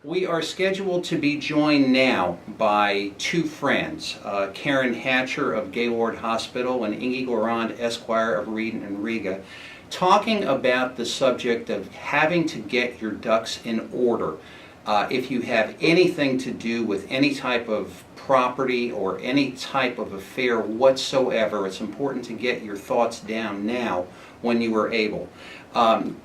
We are scheduled to be joined now by two friends, Karen Hatcher of Gaylor Hospital and Ingi Loorand, Esquire of Reid and Reige, talking about the subject of having to get your ducks in order. If you have anything to do with any type of property or any type of affair whatsoever, it's important to get your thoughts down now when you are able.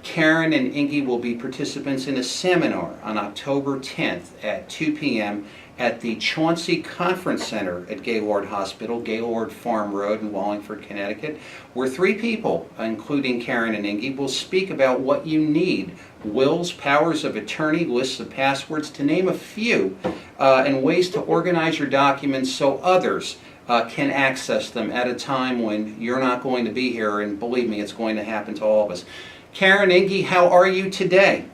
Karen and Ingi will be participants in a seminar on October 10th at 2 p.m. at the Chauncey Conference Center at Gaylord Hospital, Gaylord Farm Road in Wallingford, Connecticut, where three people, including Karen and Ingi, will speak about what you need: wills, powers of attorney, lists of passwords, to name a few, and ways to organize your documents so others can access them at a time when you're not going to be here, and believe me, it's going to happen to all of us. Karen, Ingi, how are you today?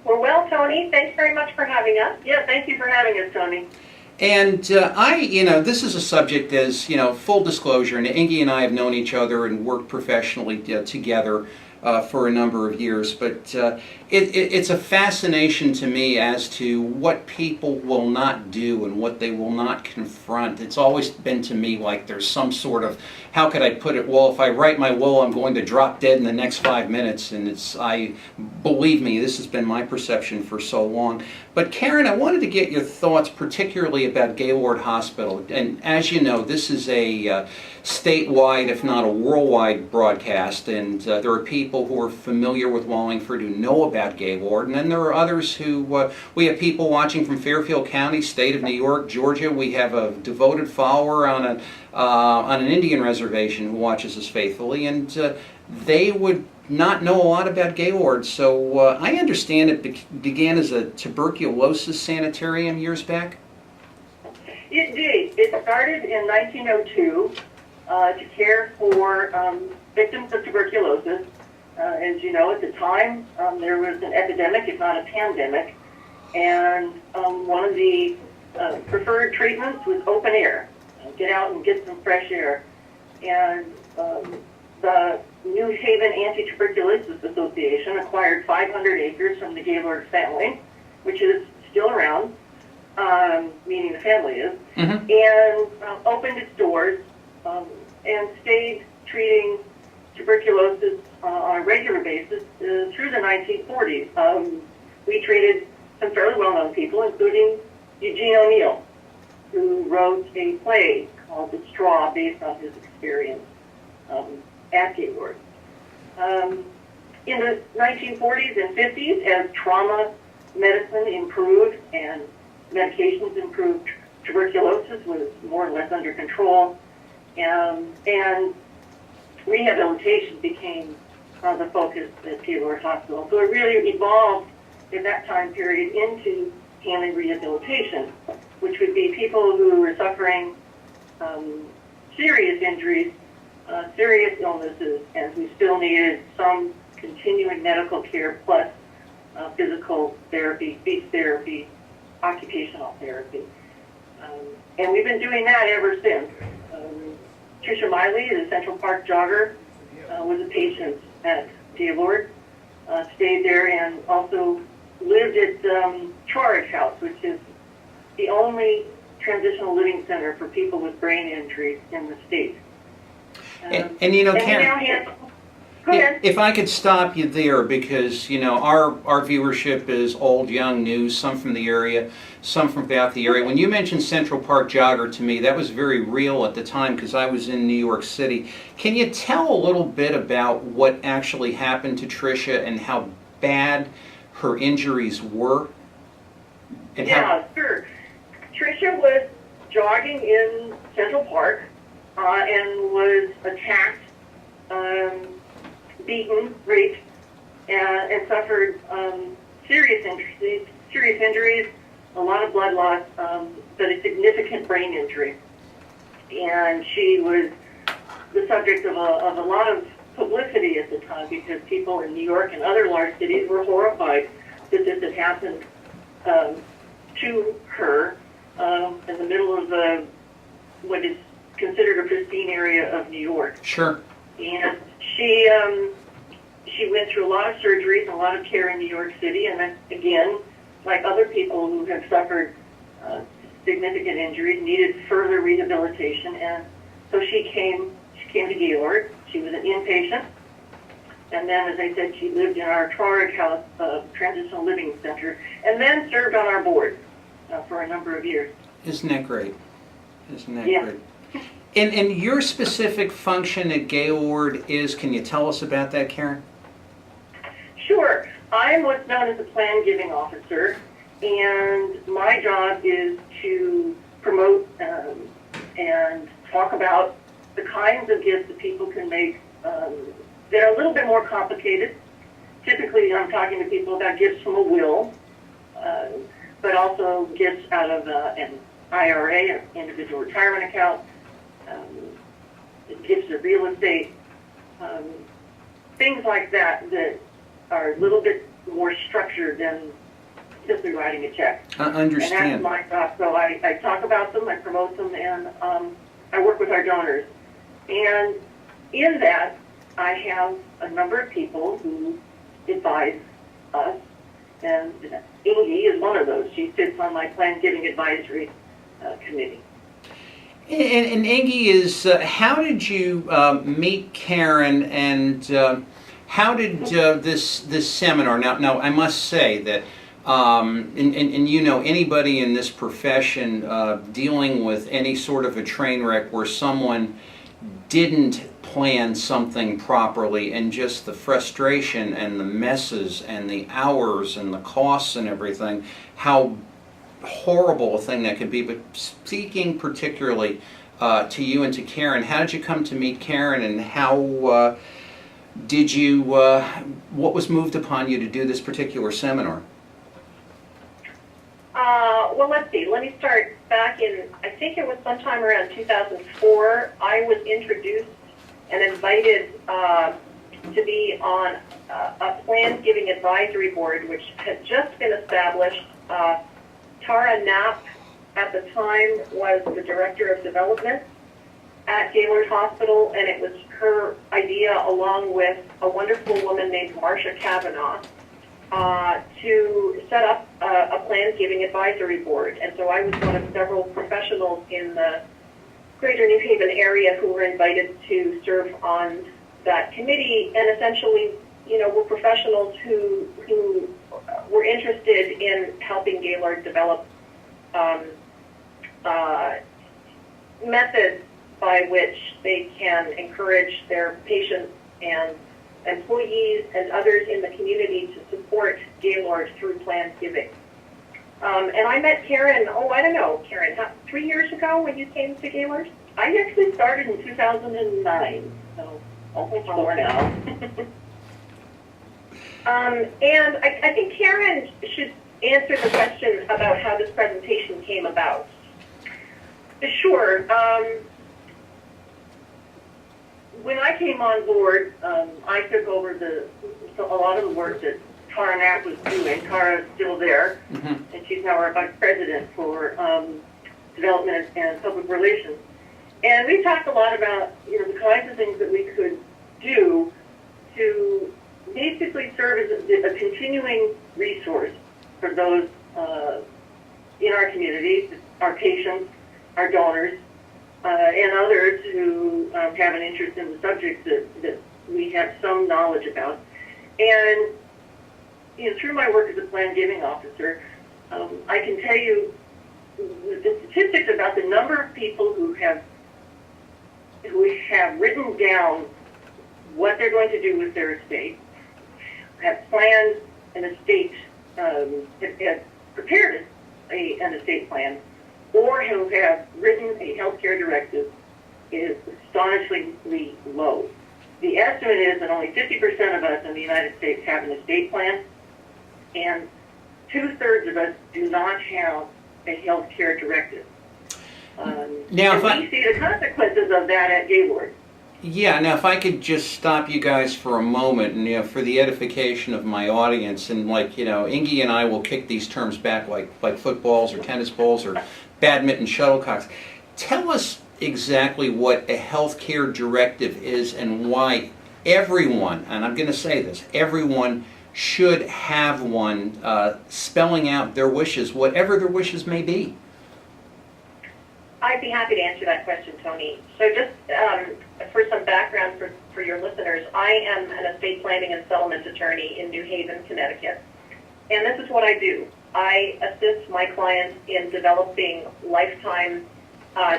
We're well, Tony. Thanks very much for having us. Yeah, thank you for having us, Tony. And this is a subject, as full disclosure, and Ingi and I have known each other and worked professionally together for a number of years, but it's a fascination to me as to what people will not do and what they will not confront. It's always been to me like there's some sort of, how could I put it, well, if I write my will, I'm going to drop dead in the next 5 minutes, and believe me, this has been my perception for so long. But Karen, I wanted to get your thoughts particularly about Gaylord Hospital, and as you know, this is a statewide, if not a worldwide broadcast, and there are people who are familiar with Wallingford who know about Gaylord, and then there are others who, we have people watching from Fairfield County, state of New York, Georgia. We have a devoted follower on an Indian reservation who watches us faithfully, and they would not know a lot about Gaylord. So I understand it began as a tuberculosis sanitarium years back? It did. It started in 1902 to care for victims of tuberculosis. As you know, at the time, there was an epidemic, if not a pandemic, and one of the preferred treatments was open air. Get out and get some fresh air. And the New Haven Anti-Tuberculosis Association acquired 500 acres from the Gaylord family, which is still around, meaning the family is, and opened its doors and stayed treating tuberculosis on a regular basis through the 1940s. We treated some fairly well-known people, including Eugene O'Neill, who wrote a play called The Straw based on his experience at Gaylord. In the 1940s and 50s, as trauma medicine improved and medications improved, tuberculosis was more or less under control, and rehabilitation became the focus at Gaylord Hospital. So it really evolved in that time period into handling rehabilitation, which would be people who were suffering serious injuries, serious illnesses, and who still needed some continuing medical care plus physical therapy, speech therapy, occupational therapy. And we've been doing that ever since. Tricia Miley, the Central Park jogger, was a patient at Gaylord, stayed there, and also lived at Charge House, which is the only transitional living center for people with brain injuries in the state. And Karen, if I could stop you there, because our viewership is old, young, new, some from the area, some from about the area. When you mentioned Central Park jogger to me, that was very real at the time because I was in New York City. Can you tell a little bit about what actually happened to Tricia and how bad her injuries were? And sure. Tricia was jogging in Central Park and was attacked, beaten, raped, and suffered serious injuries, a lot of blood loss, but a significant brain injury. And she was the subject of a lot of publicity at the time because people in New York and other large cities were horrified that this had happened to her in the middle of what is considered a pristine area of New York. Sure. And she went through a lot of surgeries and a lot of care in New York City, and then again like other people who have suffered significant injuries, needed further rehabilitation, and so she came to Gaylord. She was an inpatient, and then, as I said, she lived in our Traurig House, Transitional Living Center, and then served on our board for a number of years. Isn't that great? Isn't that great? And your specific function at Gaylord is, can you tell us about that, Karen? Sure. I'm what's known as a plan giving officer, and my job is to promote and talk about the kinds of gifts that people can make that are a little bit more complicated. Typically, I'm talking to people about gifts from a will, but also gifts out of an IRA, an individual retirement account, gifts of real estate, things like that that are a little bit more structured than simply writing a check. I understand. And that's my job. So I talk about them, I promote them, and I work with our donors. And in that, I have a number of people who advise us, and Ingi is one of those. She sits on my Plan Giving Advisory Committee. And Ingi, is how did you meet Karen, and how did this seminar? Now I must say that, and you know, anybody in this profession dealing with any sort of a train wreck where someone didn't plan something properly, and just the frustration and the messes and the hours and the costs and everything, how horrible a thing that could be. But speaking particularly to you and to Karen, how did you come to meet Karen, and how did you, what was moved upon you to do this particular seminar? Well, let's see. Let me start back in, I think it was sometime around 2004. I was introduced and invited to be on a Plan Giving Advisory Board, which had just been established. Tara Knapp, at the time, was the Director of Development at Gaylor Hospital, and it was her idea, along with a wonderful woman named Marcia Kavanaugh, to set up a Plan Giving Advisory Board. And so I was one of several professionals in the greater New Haven area who were invited to serve on that committee, and essentially, you know, were professionals who were interested in helping Gaylord develop methods by which they can encourage their patients and employees and others in the community to support Gaylord through Plan Giving. And I met Karen, Karen, 3 years ago when you came to Gaylord? I actually started in 2009, so almost more now. And I think Karen should answer the question about how this presentation came about. Sure. When I came on board, I took over a lot of the work that Tara Knapp was doing. Tara's still there, and she's now our Vice President for Development and Public Relations. And we talked a lot about, you know, the kinds of things that we could do to basically serve as a continuing resource for those in our community, our patients, our donors, and others who have an interest in the subjects that we have some knowledge about. And you know, through my work as a Plan Giving Officer, I can tell you the statistics about the number of people who have written down what they're going to do with their estate, have planned an estate, have prepared an estate plan, or who have written a healthcare directive is astonishingly low. The estimate is that only 50% of us in the United States have an estate plan, and 2/3 of us do not have a healthcare directive. Now, and we see the consequences of that at Gaylord. Yeah, now if I could just stop you guys for a moment, and you know, for the edification of my audience, and like, you know, Ingi and I will kick these terms back like footballs or tennis balls or badminton shuttlecocks. Tell us exactly what a healthcare directive is and why everyone, and I'm going to say this, everyone should have one spelling out their wishes, whatever their wishes may be? I'd be happy to answer that question, Tony. So just for some background for your listeners, I am an estate planning and settlement attorney in New Haven, Connecticut. And this is what I do. I assist my clients in developing lifetime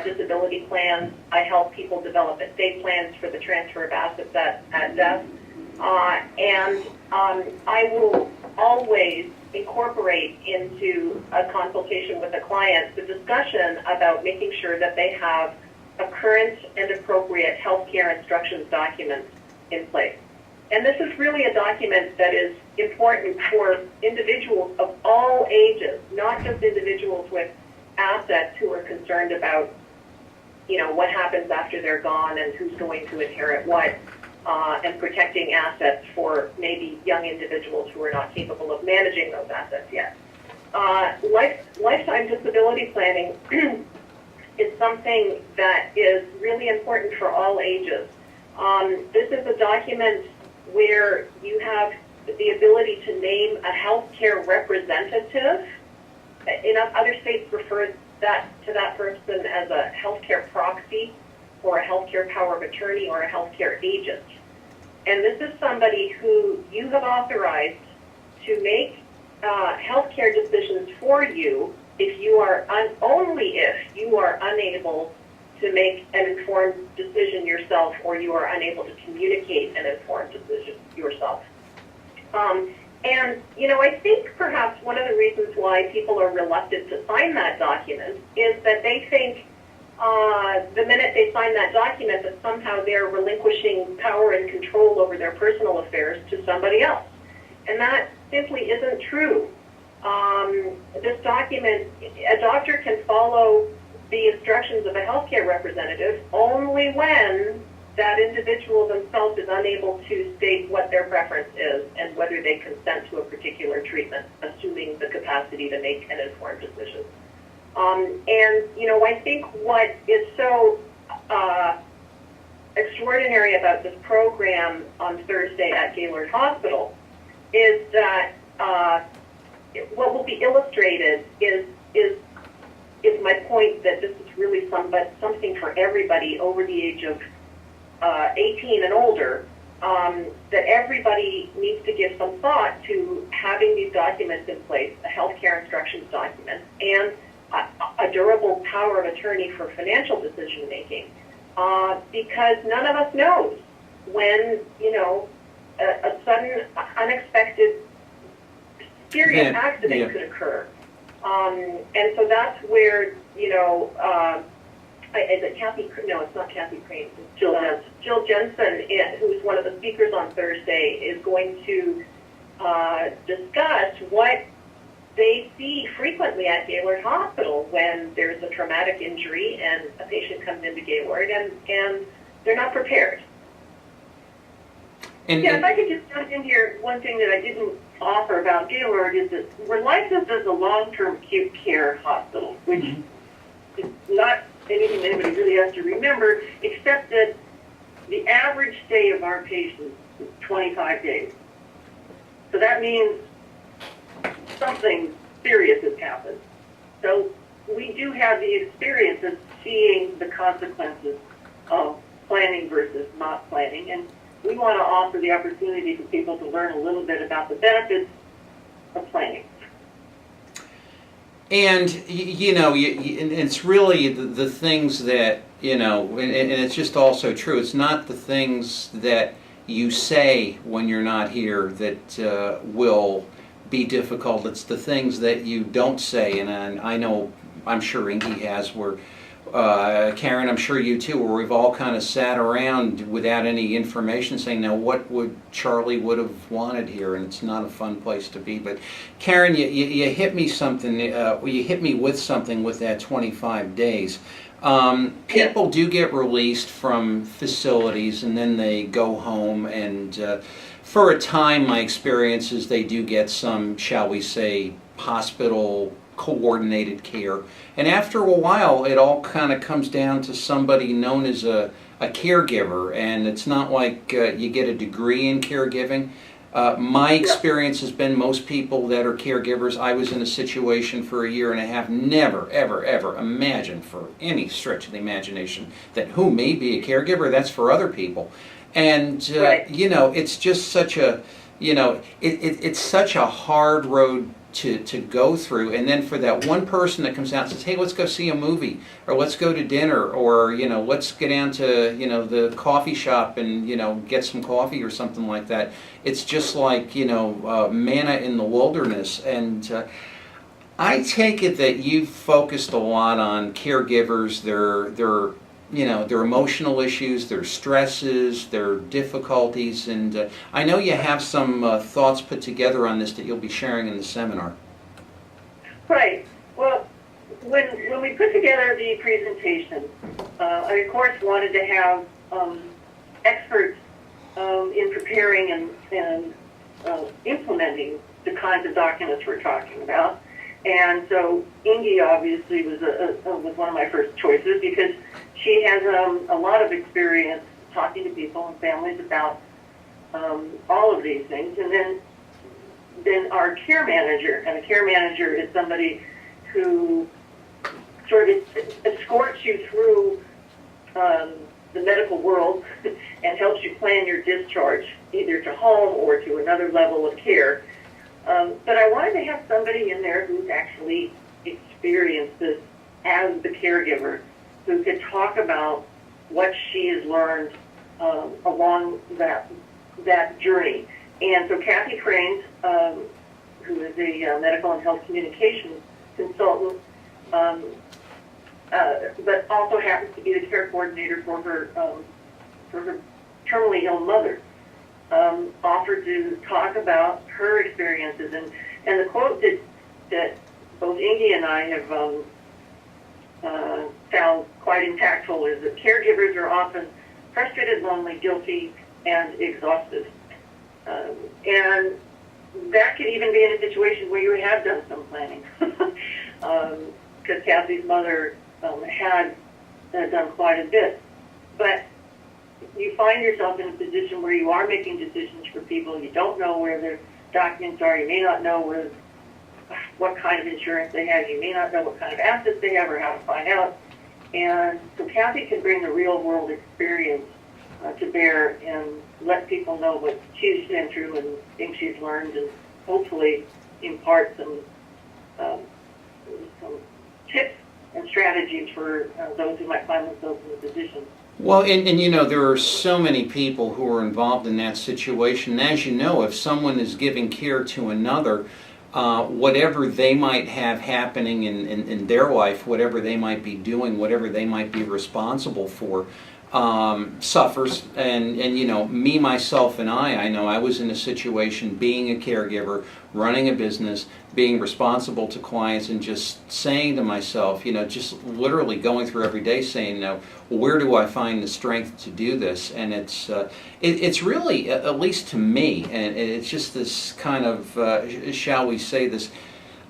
disability plans. I help people develop estate plans for the transfer of assets at death. And I will always incorporate into a consultation with a client the discussion about making sure that they have a current and appropriate healthcare instructions document in place. And this is really a document that is important for individuals of all ages, not just individuals with assets who are concerned about, what happens after they're gone and who's going to inherit what, and protecting assets for maybe young individuals who are not capable of managing those assets yet. Lifetime disability planning is something that is really important for all ages. This is a document where you have the ability to name a healthcare representative. Other states refer to that person as a healthcare proxy or a healthcare power of attorney or a healthcare agent. And this is somebody who you have authorized to make healthcare decisions for you only if you are unable to make an informed decision yourself or you are unable to communicate an informed decision yourself. I think perhaps one of the reasons why people are reluctant to sign that document is that they think the minute they sign that document that somehow they're relinquishing power and control over their personal affairs to somebody else. And that simply isn't true. This document, a doctor can follow the instructions of a healthcare representative only when that individual themselves is unable to state what their preference is and whether they consent to a particular treatment, assuming the capacity to make an informed decision. I think what is so extraordinary about this program on Thursday at Gaylor Hospital is that what will be illustrated is my point that this is really something for everybody over the age of 18 and older, that everybody needs to give some thought to having these documents in place, a healthcare instructions document, and a durable power of attorney for financial decision making, because none of us knows when a sudden, unexpected, serious accident could occur, and so that's where is it Kathy? No, it's not Kathy Crane. It's Jill Jensen, who's one of the speakers on Thursday, is going to discuss what they see frequently at Gaylord Hospital when there's a traumatic injury and a patient comes into Gaylord and they're not prepared. If I could just jump in here, one thing that I didn't offer about Gaylord is that we're licensed as a long-term acute care hospital, which is not anything that anybody really has to remember, except that the average stay of our patients is 25 days. So that means something serious has happened. So we do have the experience of seeing the consequences of planning versus not planning, and we want to offer the opportunity for people to learn a little bit about the benefits of planning. And, it's really the things that, and it's just also true. It's not the things that you say when you're not here that will be difficult. It's the things that you don't say. And I know, I'm sure Ingi has, where Karen, I'm sure you too, where we've all kind of sat around without any information saying, now what would Charlie would have wanted here, and it's not a fun place to be. But Karen, you hit me something, you hit me with something with that 25 days. People do get released from facilities and then they go home, and for a time my experience is they do get some, shall we say, hospital coordinated care, and after a while it all kind of comes down to somebody known as a caregiver, and it's not like you get a degree in caregiving. My experience has been most people that are caregivers, I was in a situation for a year and a half, never, ever, ever imagined for any stretch of the imagination that who may be a caregiver, that's for other people. And, you know, it's just such a, you know, it's such a hard road to go through. And then for that one person that comes out and says, hey, let's go see a movie, or let's go to dinner, or, you know, let's get down to, you know, the coffee shop and, you know, get some coffee or something like that. It's just like, you know, manna in the wilderness. And I take it that you've focused a lot on caregivers, their you know, their emotional issues, their stresses, their difficulties, and I know you have some thoughts put together on this that you'll be sharing in the seminar. Right. Well, when we put together the presentation, I of course wanted to have experts in preparing and implementing the kinds of documents we're talking about. And so Ingi obviously was one of my first choices because she has a lot of experience talking to people and families about all of these things. And then our care manager, and a care manager is somebody who sort of escorts you through the medical world and helps you plan your discharge, either to home or to another level of care. But I wanted to have somebody in there who's actually experienced this as the caregiver, who could talk about what she has learned along that journey. And so Kathy Cranes, who is a medical and health communications consultant, but also happens to be the care coordinator for her terminally ill mother, offered to talk about her experiences. And the quote that both Ingi and I have found quite impactful is that caregivers are often frustrated, lonely, guilty, and exhausted. And that could even be in a situation where you have done some planning. Because Kathy's mother had done quite a bit. But you find yourself in a position where you are making decisions for people. You don't know where their documents are. You may not know what kind of insurance they have. You may not know what kind of assets they have or how to find out. And so Kathy can bring the real world experience to bear and let people know what she's been through and things she's learned, and hopefully impart some tips and strategies for those who might find themselves in the position. Well, and you know, there are so many people who are involved in that situation. As you know, if someone is giving care to another, whatever they might have happening in their life, whatever they might be doing, whatever they might be responsible for, suffers. And you know, me, myself, and I know I was in a situation being a caregiver, running a business, being responsible to clients, and just saying to myself, you know, just literally going through every day saying, no, where do I find the strength to do this? And it's really, at least to me, and it's just this kind of, shall we say this,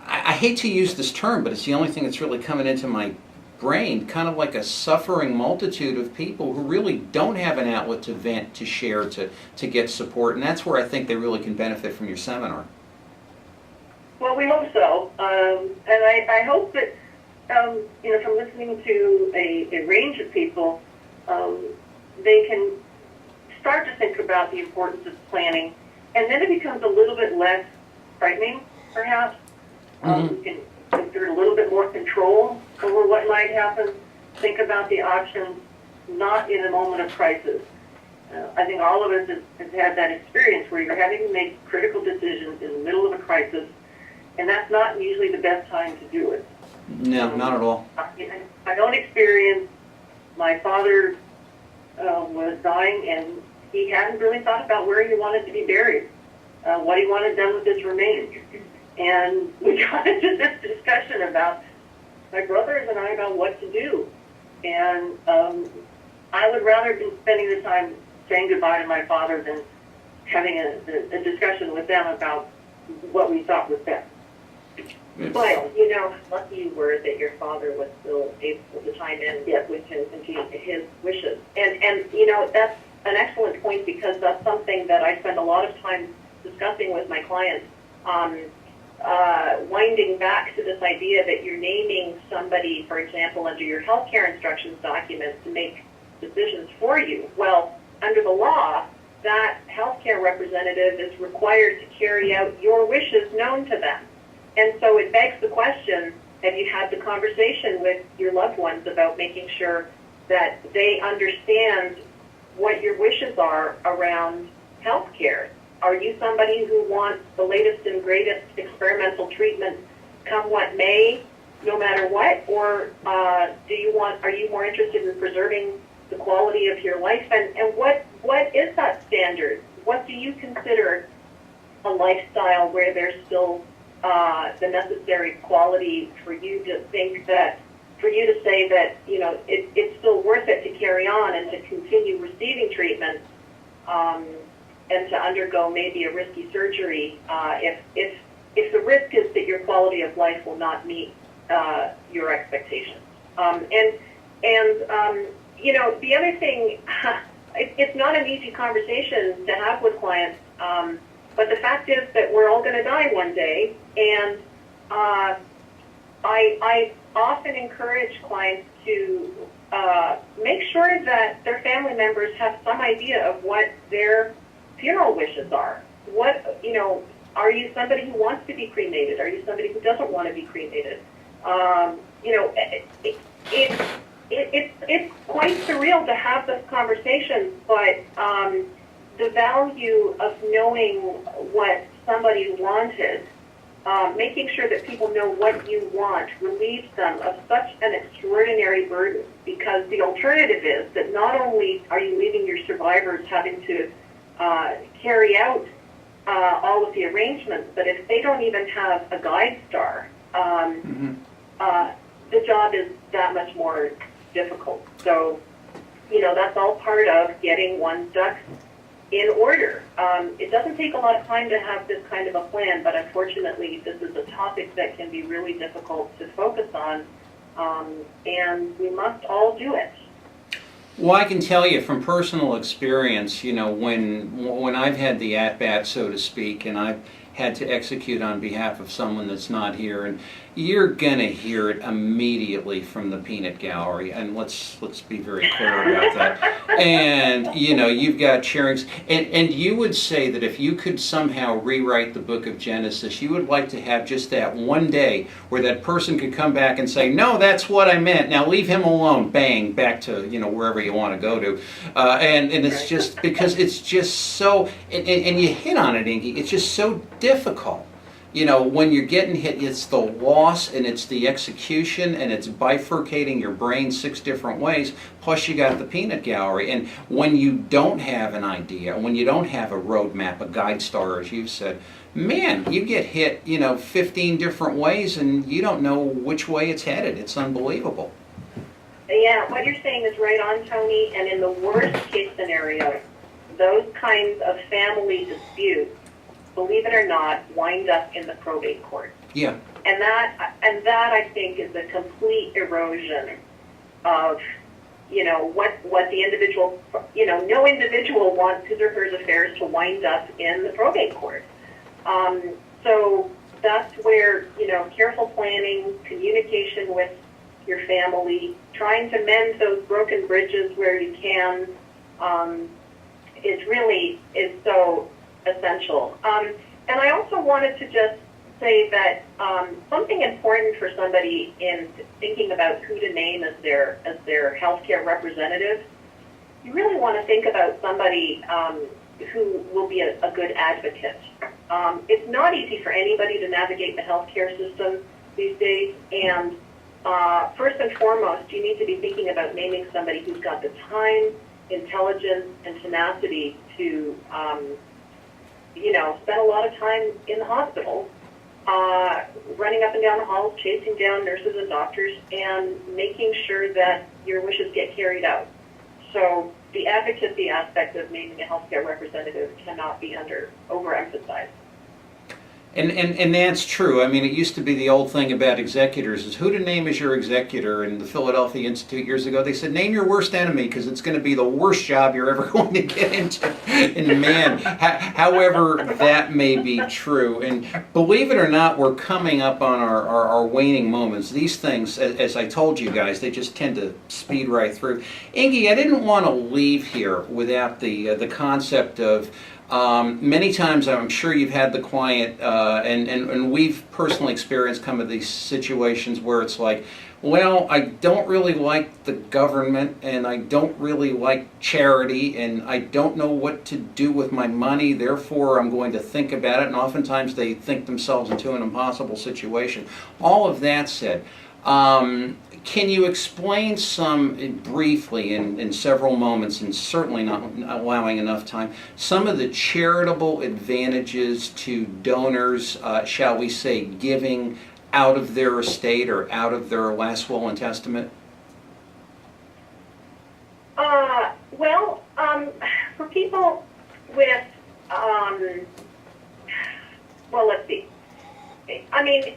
I hate to use this term, but it's the only thing that's really coming into my brain, kind of like a suffering multitude of people who really don't have an outlet to vent, to share, to get support. And that's where I think they really can benefit from your seminar. Well, we hope so. And I hope that, you know, from listening to a range of people, they can start to think about the importance of planning, and then it becomes a little bit less frightening, perhaps. You can exert a little bit more control over what might happen. Think about the options, not in a moment of crisis. I think all of us have had that experience where you're having to make critical decisions in the middle of a crisis, and that's not usually the best time to do it. No, not at all. My own experience, my father was dying, and he hadn't really thought about where he wanted to be buried, what he wanted done with his remains. And we got into this discussion about my brothers and I about what to do. And I would rather have been spending the time saying goodbye to my father than having a discussion with them about what we thought was best. But, you know, how lucky you were that your father was still able to chime in with his wishes. And you know, that's an excellent point, because that's something that I spend a lot of time discussing with my clients, winding back to this idea that you're naming somebody, for example, under your healthcare instructions documents to make decisions for you. Well, under the law, that healthcare representative is required to carry out your wishes known to them. And so it begs the question, have you had the conversation with your loved ones about making sure that they understand what your wishes are around healthcare? Are you somebody who wants the latest and greatest experimental treatment come what may, no matter what? Or are you more interested in preserving the quality of your life? And what is that standard? What do you consider a lifestyle where there's still the necessary quality for you to think that, for you to say that, you know, it's still worth it to carry on and to continue receiving treatment, and to undergo maybe a risky surgery if the risk is that your quality of life will not meet your expectations. You know, the other thing, it's not an easy conversation to have with clients, but the fact is that we're all going to die one day, and I often encourage clients to make sure that their family members have some idea of what their funeral wishes are. What, you know, are you somebody who wants to be cremated? Are you somebody who doesn't want to be cremated? You know, it's quite surreal to have this conversation, but the value of knowing what somebody wanted, making sure that people know what you want, relieves them of such an extraordinary burden, because the alternative is that not only are you leaving your survivors having to carry out all of the arrangements, but if they don't even have a guide star, the job is that much more difficult. So, you know, that's all part of getting one's ducks in order. It doesn't take a lot of time to have this kind of a plan, but unfortunately this is a topic that can be really difficult to focus on, and we must all do it. Well, I can tell you from personal experience, you know, when I've had the at-bat, so to speak, and I've had to execute on behalf of someone that's not here, and you're gonna hear it immediately from the peanut gallery, and let's be very clear about that. And you know, you've got sharings, and you would say that if you could somehow rewrite the book of Genesis, you would like to have just that one day where that person could come back and say, no, that's what I meant, now leave him alone, bang, back to, you know, wherever you want to go to. And it's just because it's just so, and you hit on it, Ingi, it's just so difficult. You know, when you're getting hit, it's the loss and it's the execution and it's bifurcating your brain 6 different ways, plus you got the peanut gallery. And when you don't have an idea, when you don't have a roadmap, a guide star, as you've said, man, you get hit, you know, 15 different ways and you don't know which way it's headed. It's unbelievable. Yeah, what you're saying is right on, Tony, and in the worst case scenario, those kinds of family disputes, believe it or not, wind up in the probate court. Yeah. And that I think is a complete erosion of, you know, what the individual, you know, no individual wants his or her affairs to wind up in the probate court. So that's where, you know, careful planning, communication with your family, trying to mend those broken bridges where you can, is so essential. And I also wanted to just say that something important for somebody in thinking about who to name as their healthcare representative, you really want to think about somebody who will be a good advocate. It's not easy for anybody to navigate the healthcare system these days, and first and foremost, you need to be thinking about naming somebody who's got the time, intelligence, and tenacity to you know, spend a lot of time in the hospital, running up and down the halls, chasing down nurses and doctors, and making sure that your wishes get carried out. So the advocacy aspect of naming a healthcare representative cannot be overemphasized. And that's true. I mean, it used to be the old thing about executors is who to name as your executor. In the Philadelphia Institute years ago, they said, name your worst enemy because it's going to be the worst job you're ever going to get into. And man, however that may be true. And believe it or not, we're coming up on our waning moments. These things, as I told you guys, they just tend to speed right through. Ingi, I didn't want to leave here without the concept of many times I'm sure you've had the client, and we've personally experienced some of these situations where it's like, well, I don't really like the government, and I don't really like charity, and I don't know what to do with my money, therefore I'm going to think about it, and oftentimes they think themselves into an impossible situation. All of that said, can you explain briefly, in several moments, and certainly not allowing enough time, some of the charitable advantages to donors, shall we say, giving out of their estate or out of their last will and testament? Well, for people with, well, let's see. I mean,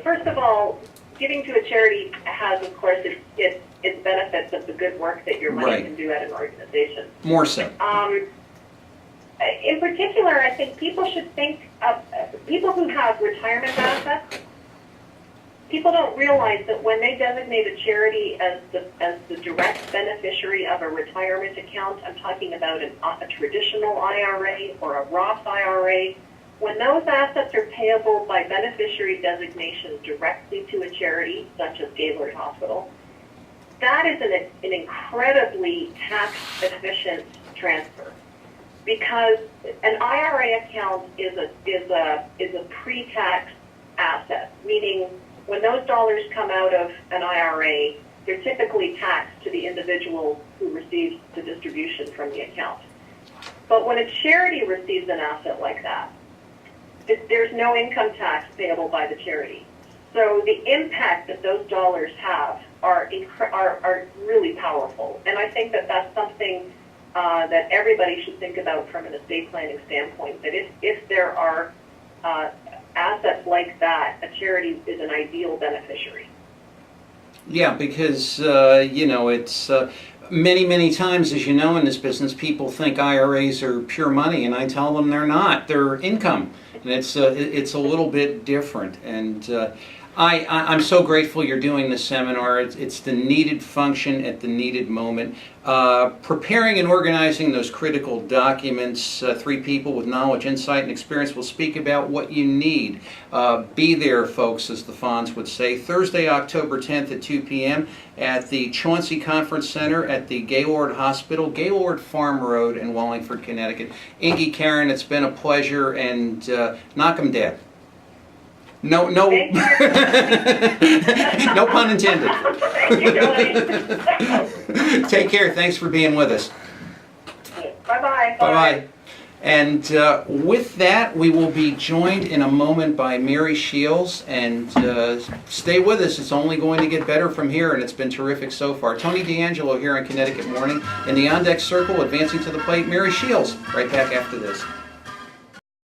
first of all, giving to a charity has, of course, its benefits of the good work that your money can do at an organization. More so. In particular, I think people should think of people who have retirement assets. People don't realize that when they designate a charity as the direct beneficiary of a retirement account, I'm talking about a traditional IRA or a Roth IRA, when those assets are payable by beneficiary designation directly to a charity, such as Gaylor Hospital, that is an incredibly tax-efficient transfer, because an IRA account is a pre-tax asset, meaning when those dollars come out of an IRA, they're typically taxed to the individual who receives the distribution from the account. But when a charity receives an asset like that, there's no income tax payable by the charity. So the impact that those dollars have are really powerful. And I think that that's something that everybody should think about from an estate planning standpoint, that if there are assets like that, a charity is an ideal beneficiary. Yeah, because, it's many times, as you know, in this business, people think IRAs are pure money, and I tell them they're not. They're income. And it's a little bit different, and I'm so grateful you're doing this seminar. It's the needed function at the needed moment. Preparing and organizing those critical documents, 3 people with knowledge, insight, and experience will speak about what you need. Be there, folks, as the Fonz would say. Thursday, October 10th at 2 p.m. at the Chauncey Conference Center at the Gaylord Hospital, Gaylord Farm Road in Wallingford, Connecticut. Ingi, Karen, it's been a pleasure, and knock 'em dead. No, no pun intended. Thank you, Tony. Take care. Thanks for being with us. Bye-bye. Bye-bye. And with that, we will be joined in a moment by Mary Shields. And stay with us. It's only going to get better from here, and it's been terrific so far. Tony D'Angelo here on Connecticut Morning. In the on-deck circle, advancing to the plate, Mary Shields. Right back after this.